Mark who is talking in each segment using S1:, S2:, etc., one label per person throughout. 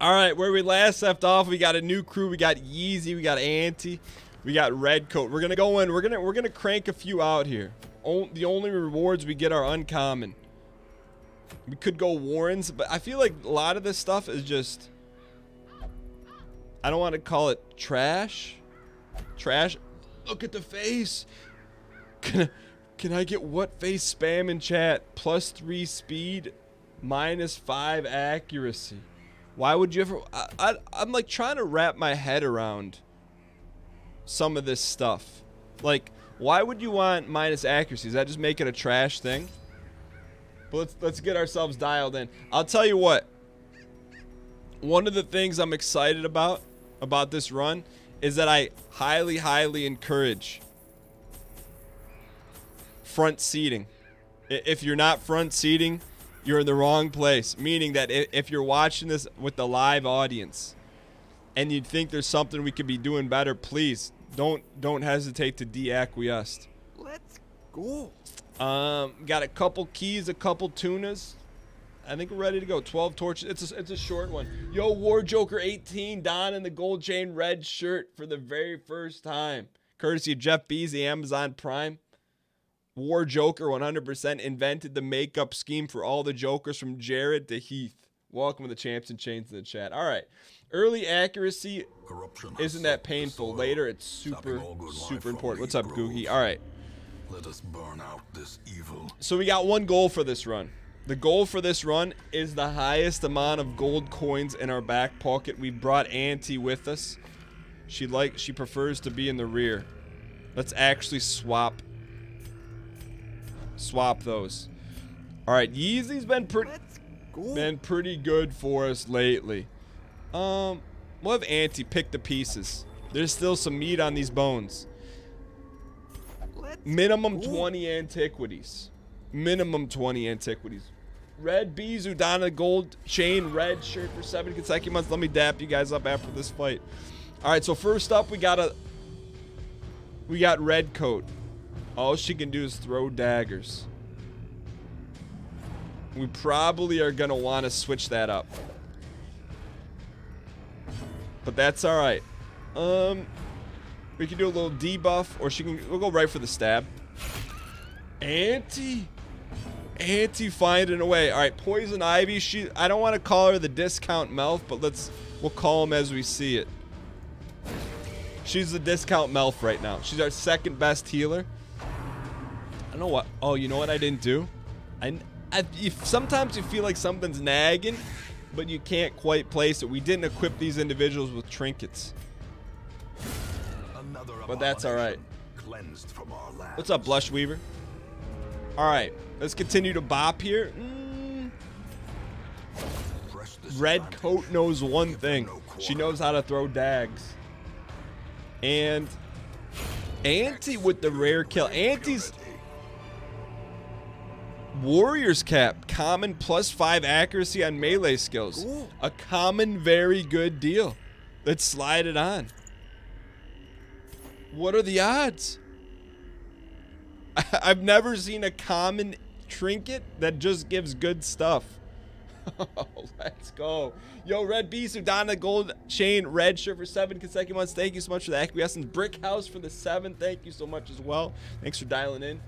S1: All right, where we last left off, we got a new crew. We got Yeezy, we got Auntie, we got Red Coat. We're gonna go in. We're gonna crank a few out here. The only rewards we get are uncommon. We could go Warrens, but I feel like a lot of this stuff is just, I don't want to call it trash. Trash. Look at the face. Can I get what face spam in chat? +3 speed, -5 accuracy. Why would you ever? I'm like trying to wrap my head around some of this stuff. Like, why would you want minus accuracy? Does that just make it a trash thing? But let's get ourselves dialed in. I'll tell you what. One of the things I'm excited about this run is that I highly encourage front seating. If you're not front seating, you're in the wrong place. Meaning that if you're watching this with the live audience and you think there's something we could be doing better, please don't hesitate to de-acquiesce.
S2: Let's go.
S1: Got a couple keys, a couple tunas. I think we're ready to go. 12 torches. It's a short one. Yo, War Joker 18, Don in the gold chain red shirt for the very first time. Courtesy of Jeff Beasley, Amazon Prime. War Joker 100% invented the makeup scheme for all the Jokers from Jared to Heath. Welcome to the Champs and Chains in the chat. All right. Early accuracy isn't that painful. Later, it's super important. What's up, Googie? All right.
S2: Let us burn out this evil.
S1: So we got one goal for this run. The goal for this run is the highest amount of gold coins in our back pocket. We brought Auntie with us. She prefers to be in the rear. Let's actually swap those. All right, Yeezy's been pretty good for us lately. We'll have Auntie pick the pieces. There's still some meat on these bones. Minimum 20 antiquities. Minimum 20 antiquities. Red Bizu, Donna gold chain, red shirt for 7 consecutive months. Let me dap you guys up after this fight. All right, so first up, we got Red Coat. All she can do is throw daggers. We probably are gonna want to switch that up, but that's all right. We can do a little debuff, or we'll go right for the stab. Auntie finding a way. All right, Poison Ivy. I don't want to call her the discount Melf, but we'll call him as we see it. She's the discount Melf right now. She's our second best healer. I don't know what. Oh, you know what I didn't do? Sometimes you feel like something's nagging, but you can't quite place it. We didn't equip these individuals with trinkets. But that's all right. What's up, Blush Weaver? All right, let's continue to bop here. Red Coat knows one thing. She knows how to throw dags. And Auntie with the rare kill. Auntie's Warrior's Cap, common +5 accuracy on melee skills. A common, very good deal. Let's slide it on. What are the odds? I've never seen a common trinket that just gives good stuff. Let's go. Yo, Red Beast, Udana gold chain, red shirt for 7 consecutive months. Thank you so much for the acquiescence. Brick House for the 7. Thank you so much as well. Thanks for dialing in.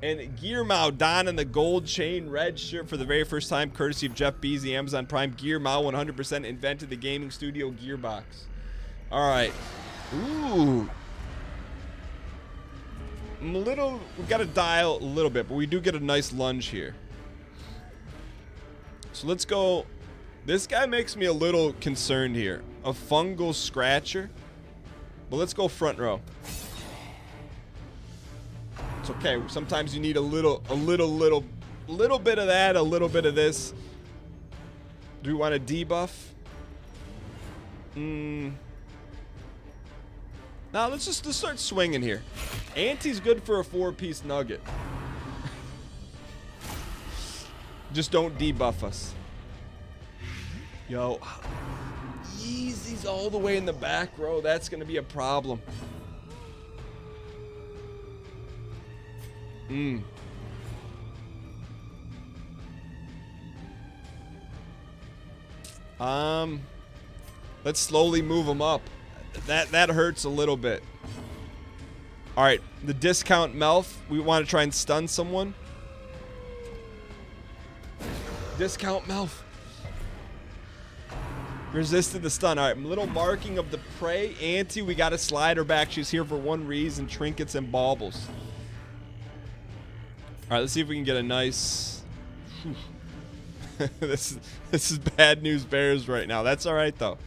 S1: And Gearmao, Don in the gold chain, red shirt for the very first time, courtesy of Jeff Beasley, Amazon Prime. Gearmao 100% invented the gaming studio gearbox. All right. Ooh. We got to dial a little bit, but we do get a nice lunge here. So let's go. This guy makes me a little concerned here. A fungal scratcher. But let's go front row. It's okay. Sometimes you need a little bit of that, a little bit of this. Do we want to debuff? Now let's start swinging here. Auntie's good for a 4-piece nugget. Just don't debuff us. Yo, Yeezy's all the way in the back row. That's gonna be a problem. Let's slowly move them up. That hurts a little bit. All right, the discount Melf. We want to try and stun someone. Discount Melf. Resisted the stun. All right, little marking of the prey. Auntie, we got to slide her back. She's here for one reason, trinkets and baubles. All right, let's see if we can get a nice... this is bad news bears right now. That's all right, though.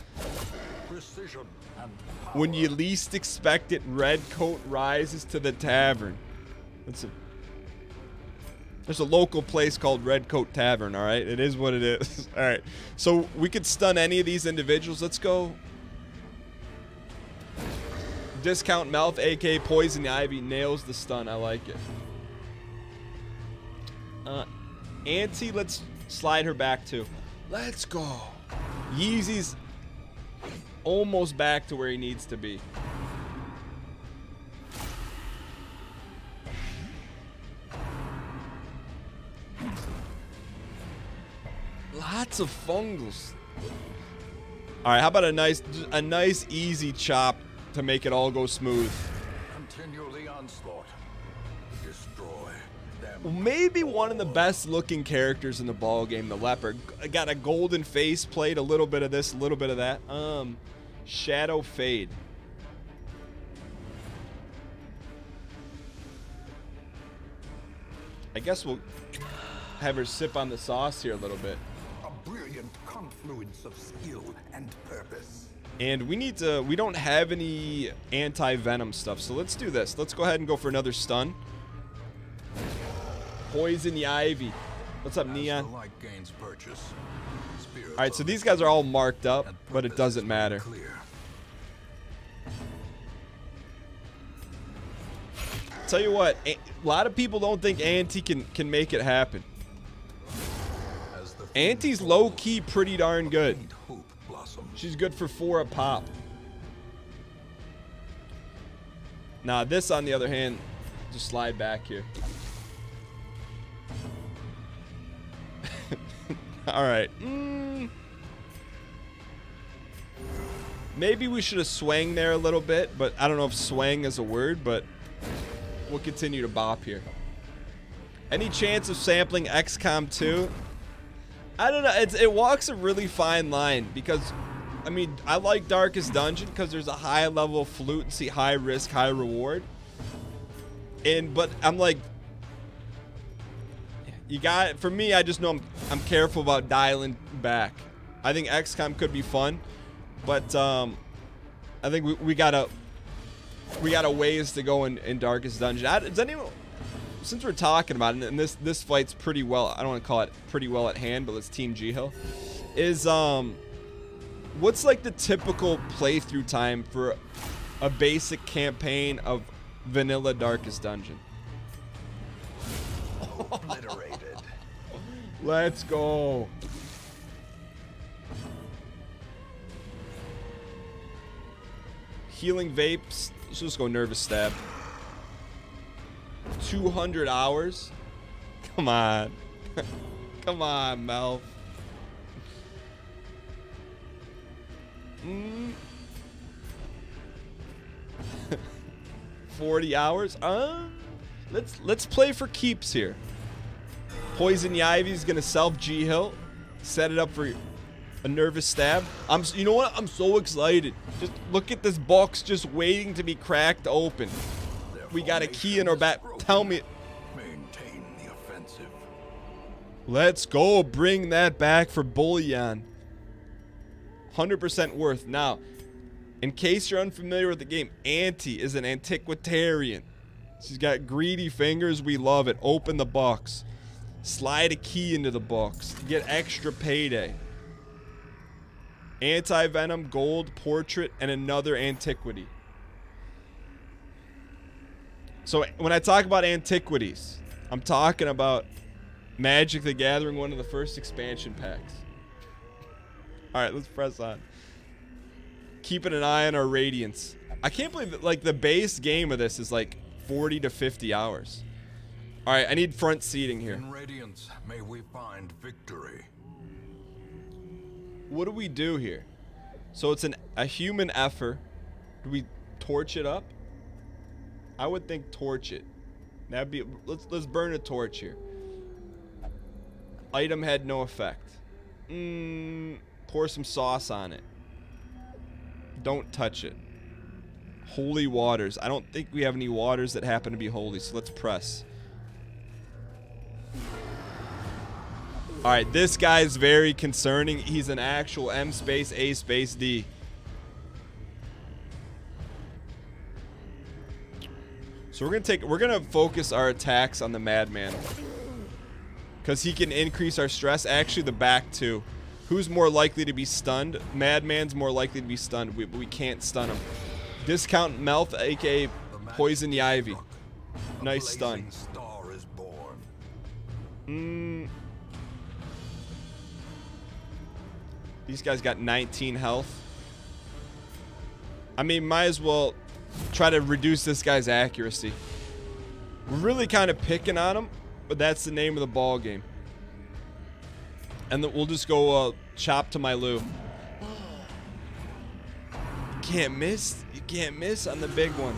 S2: Precision and power.
S1: When you least expect it, Redcoat rises to the tavern. There's a local place called Redcoat Tavern, all right? It is what it is. All right. So we could stun any of these individuals. Let's go. Discount Melf, a.k.a. Poison Ivy, nails the stun. I like it. Auntie, let's slide her back too. Let's go. Yeezy's almost back to where he needs to be. Lots of fungals. All right, how about a nice easy chop to make it all go smooth?
S2: Continue the onslaught. Destroy them.
S1: Well, maybe one of the best looking characters in the ball game, the leopard. Got a golden face plate, a little bit of this, a little bit of that. Shadow Fade. I guess we'll have her sip on the sauce here a little bit.
S2: A brilliant confluence of skill and purpose.
S1: And we don't have any anti-venom stuff, so let's do this. Let's go ahead and go for another stun. Poison the Ivy. What's up, Neon? Alright, so these guys are all marked up, but it doesn't matter. Tell you what, a lot of people don't think Auntie can make it happen. Auntie's low-key pretty darn good. She's good for 4 a pop. Now this, on the other hand, just slide back here. Alright. Maybe we should have swang there a little bit, but I don't know if swang is a word, but we'll continue to bop here. Any chance of sampling XCOM 2? I don't know. It walks a really fine line because, I mean, I like Darkest Dungeon because there's a high level of fluency, high risk, high reward. But I'm like, for me, I just know I'm careful about dialing back. I think XCOM could be fun, but I think we got a ways to go in Darkest Dungeon. Does anyone, since we're talking about it, and this fight's pretty well, I don't want to call it pretty well at hand, but let's Team G Hill. Is what's like the typical playthrough time for a basic campaign of vanilla Darkest Dungeon?
S2: Obliterated.
S1: Let's go. Healing vapes. Let's just go nervous stab. 200 hours. Come on. Come on, Melf. 40 hours. Let's play for keeps here. Poison Ivy's gonna self G Hill, set it up for a nervous stab. You know what? I'm so excited. Just look at this box, just waiting to be cracked open. We got a key in our back. Tell me.
S2: Maintain the offensive.
S1: Let's go. Bring that back for bullion. 100% worth. Now, in case you're unfamiliar with the game, Auntie is an antiquitarian. She's got greedy fingers. We love it. Open the box. Slide a key into the box. Get extra payday. Anti-venom, gold, portrait, and another antiquity. So when I talk about antiquities, I'm talking about Magic the Gathering, one of the first expansion packs. Alright, let's press on. Keeping an eye on our radiance. I can't believe that, like, the base game of this is like 40 to 50 hours. Alright, I need front seating here.
S2: In radiance, may we find victory.
S1: What do we do here? So it's a human effort. Do we torch it up? I would think torch it. That'd be, let's burn a torch here. Item had no effect. Pour some sauce on it. Don't touch it. Holy waters. I don't think we have any waters that happen to be holy, so let's press. Alright, this guy's very concerning. He's an actual M space A space D. So we're gonna focus our attacks on the madman. Because he can increase our stress. Actually, the back too. Who's more likely to be stunned? Madman's more likely to be stunned. We can't stun him. Discount Melf, aka Poison the Ivy. Nice stun. These guys got 19 health. I mean, might as well try to reduce this guy's accuracy. We're really kind of picking on him, but that's the name of the ball game. And then we'll just go chop to my Lou. You can't miss. You can't miss on the big one.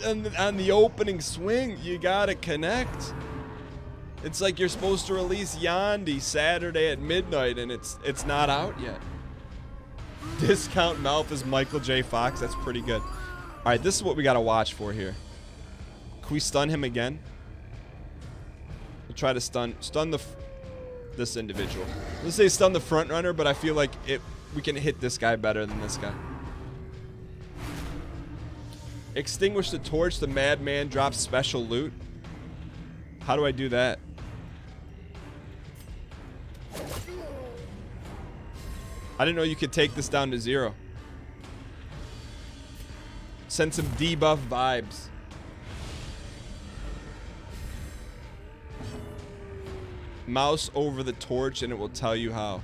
S1: And on the opening swing, you gotta connect. It's like you're supposed to release Yandi Saturday at midnight, and it's not out yet. Discount Melf is Michael J. Fox. That's pretty good. All right, this is what we gotta watch for here. Can we stun him again? We'll try to stun this individual. Let's say stun the front runner, but I feel like we can hit this guy better than this guy. Extinguish the torch. The madman drops special loot. How do I do that? I didn't know you could take this down to 0. Send some debuff vibes. Mouse over the torch and it will tell you how.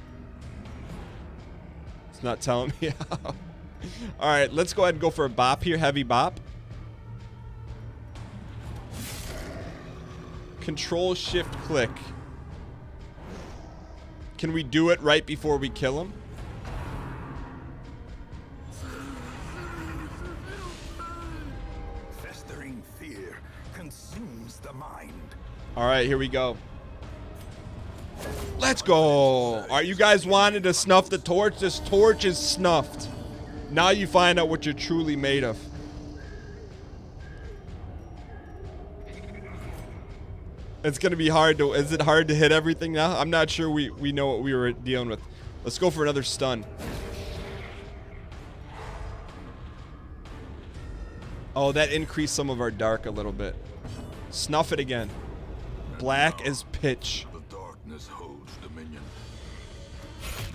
S1: It's not telling me how. Alright, let's go ahead and go for a bop here. Heavy bop. Control Shift click. Can we do it right before we kill him?
S2: Festering fear consumes the mind.
S1: Alright, here we go. Let's go. Alright, you guys wanted to snuff the torch. This torch is snuffed. Now you find out what you're truly made of. It's gonna be hard to. Is it hard to hit everything now? I'm not sure we know what we were dealing with. Let's go for another stun. Oh, that increased some of our dark a little bit. Snuff it again. Black as pitch.
S2: The darkness holds dominion.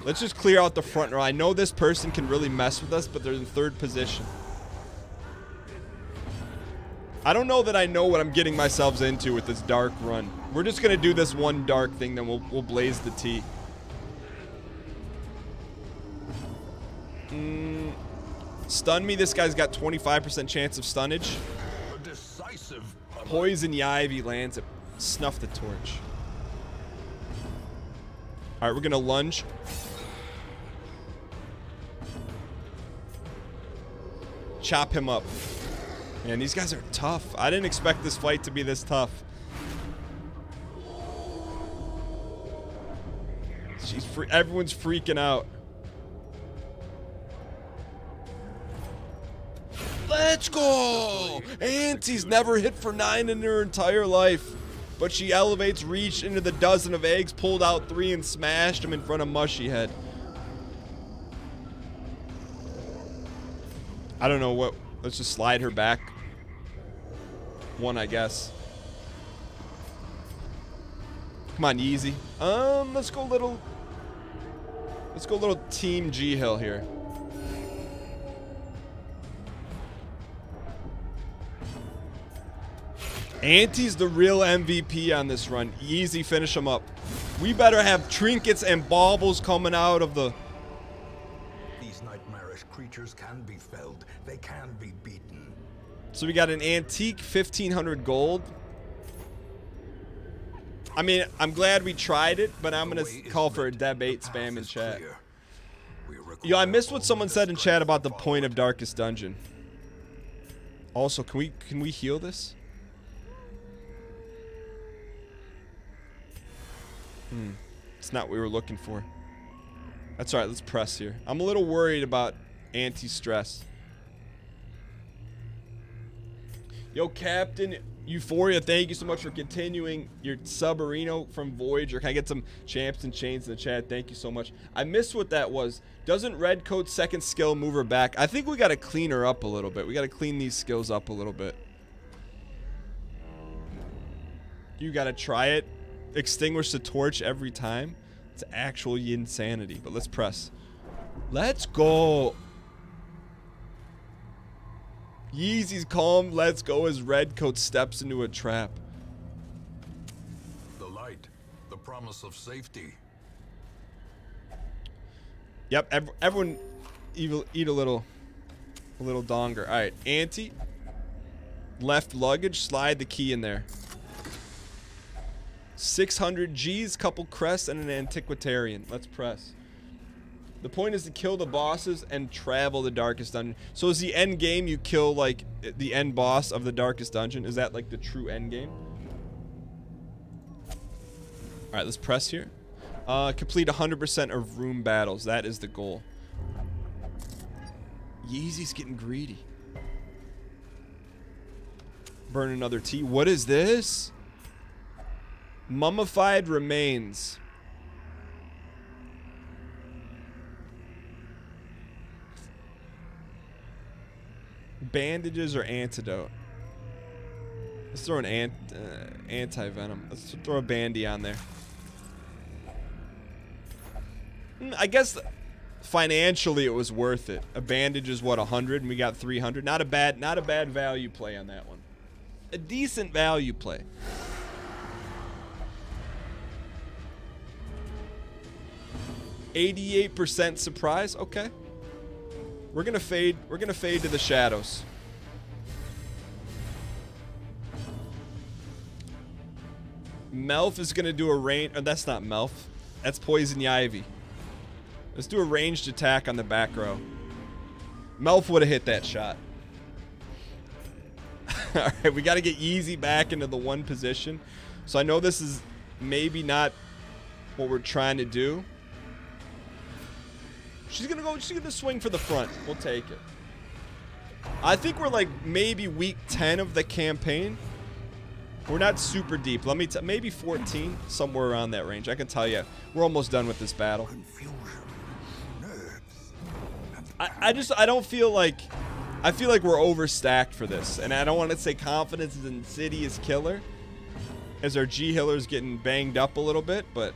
S1: Let's just clear out the front row. I know this person can really mess with us, but they're in 3rd position. I don't know that I know what I'm getting myself into with this dark run. We're just gonna do this one dark thing, then we'll blaze the tea. Stun me. This guy's got 25% chance of stunnage.
S2: A decisive
S1: Poison the Ivy lands it. Snuff the torch. Alright, we're gonna lunge. Chop him up. Man, these guys are tough. I didn't expect this fight to be this tough. Everyone's freaking out. Let's go! Auntie's never hit for 9 in her entire life. But she elevates, reached into the dozen of eggs, pulled out 3 and smashed them in front of Mushy Head. I don't know what. Let's just slide her back. 1, I guess. Come on, Yeezy. Let's go little Team G Hill here. Auntie's the real MVP on this run. Easy, finish him up. We better have trinkets and baubles coming out of the...
S2: These nightmarish creatures can be felled. They can be beaten.
S1: So we got an antique 1500 gold. I mean, I'm glad we tried it, but I'm gonna call for a debate spam in chat. Yo, I missed what someone said in chat about the point of Darkest Dungeon. Also, can we heal this? It's not what we were looking for. That's alright, let's press here. I'm a little worried about anti-stress. Yo, Captain Euphoria, thank you so much for continuing your Subarino from Voyager. Can I get some champs and chains in the chat? Thank you so much. I missed what that was. Doesn't Redcoat's second skill move her back? I think we gotta clean her up a little bit. We gotta clean these skills up a little bit. You gotta try it. Extinguish the torch every time. It's actually insanity. But let's press. Let's go. Yeezy's calm. Let's go as Redcoat steps into a trap.
S2: The light, the promise of safety.
S1: Yep. Everyone, eat a little donger. All right, Auntie. Left luggage. Slide the key in there. 600 G's, couple crests, and an antiquitarian. Let's press. The point is to kill the bosses and travel the Darkest Dungeon. So is the end game you kill, like, the end boss of the Darkest Dungeon? Is that, like, the true end game? Alright, let's press here. Complete 100% of room battles. That is the goal. Yeezy's getting greedy. Burn another tea. What is this? Mummified remains. Bandages or antidote? Let's throw an anti-venom. Let's throw a bandy on there. I guess financially it was worth it. A bandage is what, 100, and we got 300. Not a bad value play on that one. A decent value play. %88 surprise. Okay. We're gonna fade to the shadows. Melf is gonna do a range. Oh, that's not Melf. That's Poison Ivy. Let's do a ranged attack on the back row. Melf would have hit that shot. Alright, we gotta get Yeezy back into the one position. So I know this is maybe not what we're trying to do. She's gonna swing for the front. We'll take it. I think we're like maybe week 10 of the campaign. We're not super deep. Let me maybe 14, somewhere around that range. I can tell you, we're almost done with this battle. I don't feel like, I feel like we're overstacked for this, and I don't want to say confidence is insidious killer, as our G healer's getting banged up a little bit, but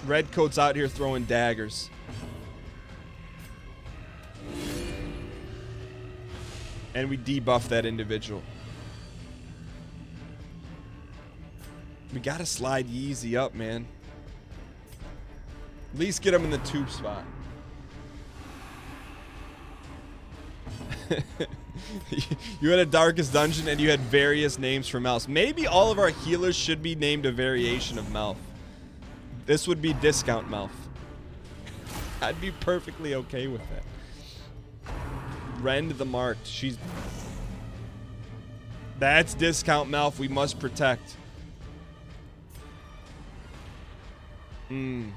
S1: Redcoat's out here throwing daggers. And we debuff that individual. We gotta slide Yeezy up, man. At least get him in the tube spot. You had a Darkest Dungeon and you had various names for Melf. Maybe all of our healers should be named a variation of Melf. This would be Discount Melf. I'd be perfectly okay with that. Rend the Marked. She's... That's Discount Melf we must protect. I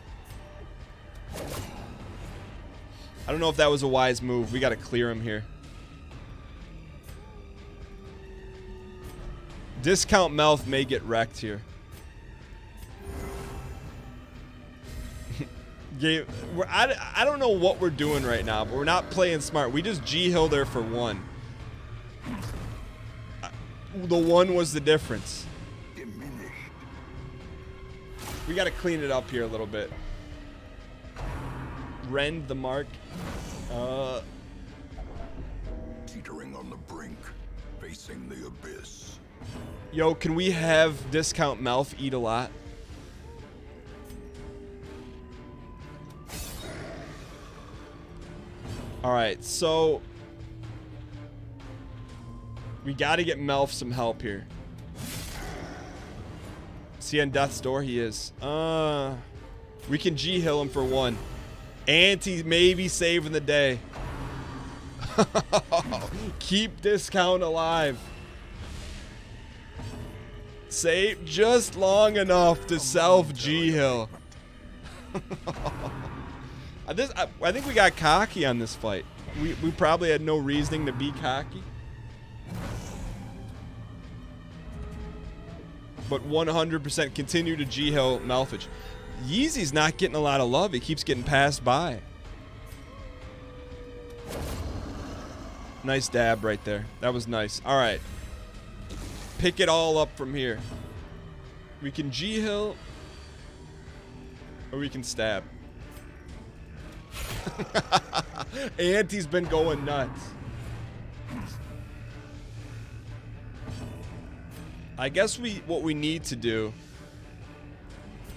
S1: don't know if that was a wise move. We gotta clear him here. Discount Melf may get wrecked here. I don't know what we're doing right now, but we're not playing smart. We just G-healed her for one. The one was the difference. We gotta clean it up here a little bit. Rend the Mark.
S2: Teetering on the brink, facing the abyss.
S1: Yo, can we have Discount Melf eat a lot? Alright, so we gotta get Melf some help here. he on death's door? He is. We can G-Hill him for 1. Auntie maybe saving the day. Keep discount alive. Save just long enough to self G-Hill. I think we got cocky on this fight. We probably had no reasoning to be cocky. But 100% continue to G-Hill Malphage. Yeezy's not getting a lot of love. He keeps getting passed by. Nice dab right there. That was nice. All right. Pick it all up from here. We can G-Hill. Or we can stab. Auntie's been going nuts. I guess what we need to do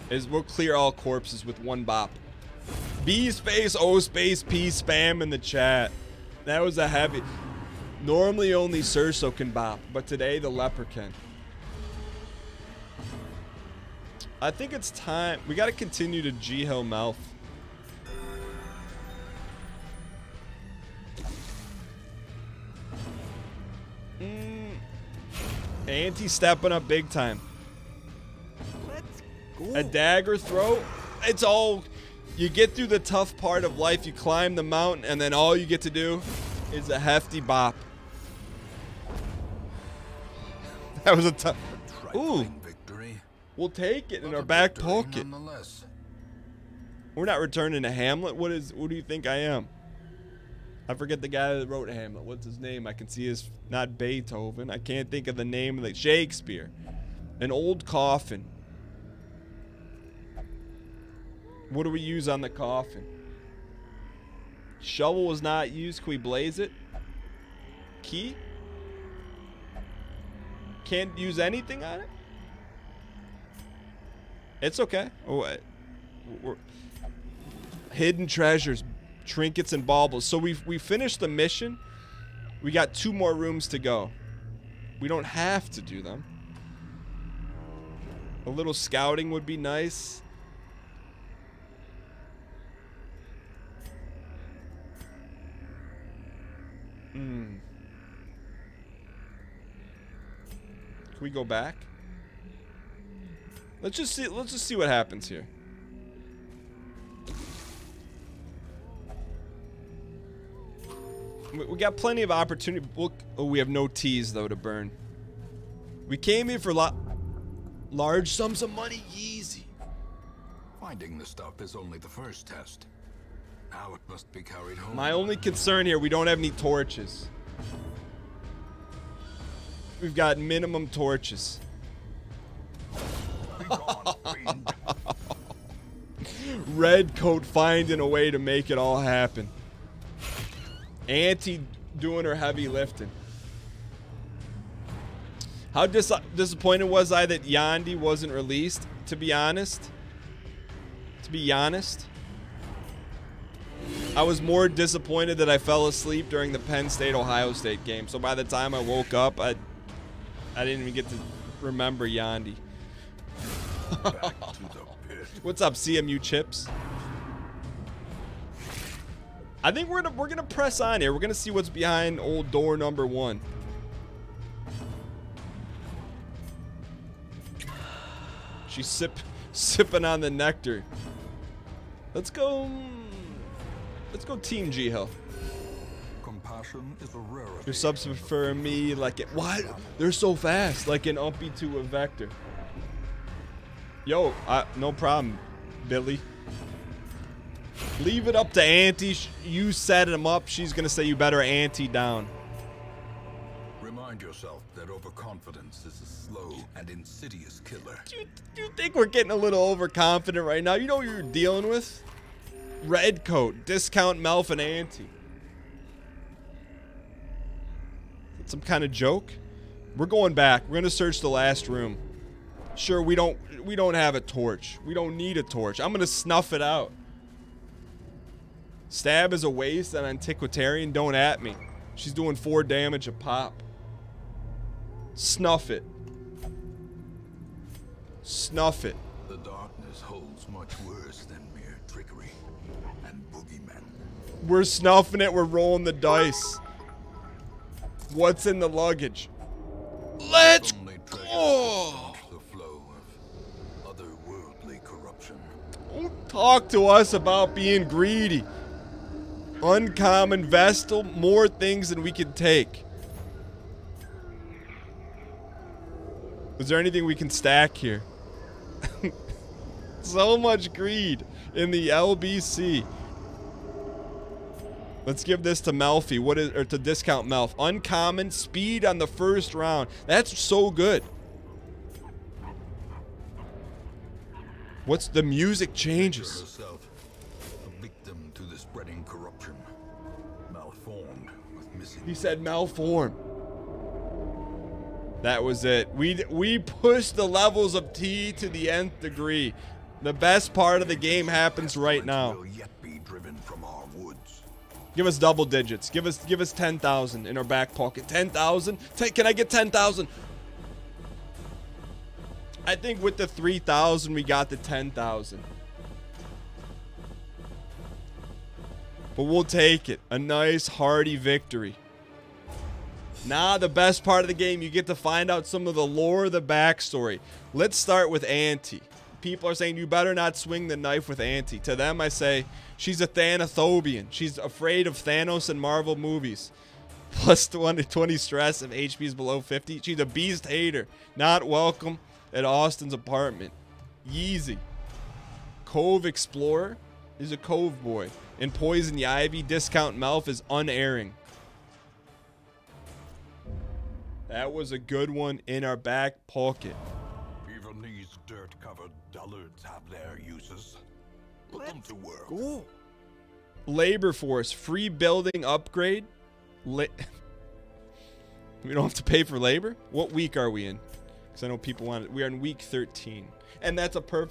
S1: is we'll clear all corpses with 1 bop. B space O space P spam in the chat. That was a heavy. Normally only Cerso can bop, but today the leper can. I think it's time. We got to continue to G-Hill Mouth. Auntie stepping up big time.
S3: Let's go.
S1: A dagger throw. It's all. You get through the tough part of life. You climb the mountain, and then all you get to do is a hefty bop. That was a tough. Ooh.
S2: Victory,
S1: We'll take it in our back pocket.
S2: nonetheless.
S1: We're not returning to Hamlet. What do you think I am? I forget the guy that wrote Hamlet. What's his name? I can see his, not Beethoven. I can't think of the name of the Shakespeare. An old coffin. What do we use on the coffin? Shovel was not used. Can we blaze it? Key? Can't use anything on it? It's okay. Oh, hidden treasures, trinkets, and baubles. So we finished the mission. We got 2 more rooms to go. We don't have to do them. A little scouting would be nice. Can we go back? Let's just see what happens here. We got plenty of opportunity. Oh, we have no teas though to burn. We came here for large sums of money. Easy.
S2: Finding the stuff is only the first test. Now it must be carried home.
S1: My only concern here, we don't have any torches. We've got minimum torches.
S2: Be gone, fiend.
S1: Red coat finding a way to make it all happen. Auntie doing her heavy lifting. How disappointed was I that Yandi wasn't released, to be honest? To be honest. I was more disappointed that I fell asleep during the Penn State-Ohio State game. So by the time I woke up, I didn't even get to remember Yandi.
S2: Back to the pit.
S1: What's up, CMU Chips? I think we're gonna press on here. We're gonna see what's behind old door number 1. She's sipping on the nectar. Let's go Team G-Hill.
S2: Compassion is a rarity.
S1: Your subs prefer me like it. What? They're so fast, like an uppy to a vector. Yo, no problem, Billy. Leave it up to Auntie. You set him up. She's gonna say you better Auntie down.
S2: Remind yourself that overconfidence is a slow and insidious killer.
S1: Do you think we're getting a little overconfident right now? You know what you're dealing with? Red coat, discount Melf and Auntie. Some kind of joke? We're going back. We're gonna search the last room. Sure, we don't have a torch. We don't need a torch. I'm gonna snuff it out. Stab is a waste on Antiquitarian. Don't at me. She's doing 4 damage a pop. Snuff it. Snuff it.
S2: The darkness holds much worse than mere trickery and boogeymen.
S1: We're snuffing it. We're rolling the dice. What's in the luggage? Let's go!
S2: The flow of otherworldly corruption.
S1: Don't talk to us about being greedy. Uncommon Vestal, more things than we can take. Is there anything we can stack here? So much greed in the LBC. Let's give this to Melfi. Or to discount Melf. Uncommon speed on the first round. That's so good. What's the music changes?
S2: Herself, a victim to the spreading corruption, malformed with missing.
S1: He said malform. That was it. We pushed the levels of T to the nth degree. The best part of the game happens right now.
S2: Will yet be driven from our woods.
S1: Give us double digits. Give us 10,000 in our back pocket. 10,000? Can I get 10,000? I think with the 3,000 we got the 10,000. But we'll take it. A nice hearty victory. Now the best part of the game, you get to find out some of the lore, the backstory. Let's start with Auntie. People are saying you better not swing the knife with Auntie. To them I say she's a Thanathobian. She's afraid of Thanos in Marvel movies. Plus 20 stress if HP is below 50. She's a beast hater. Not welcome at Austin's apartment. Yeezy. Cove Explorer is a Cove boy. And Poison the Ivy discount Melf is unerring. That was a good one in our back pocket.
S2: Even these dirt-covered dullards have their uses. Put them to work.
S3: Go.
S1: Labor force, free building upgrade. We don't have to pay for labor? What week are we in? Because I know people want it. We are in week 13. And that's a perfect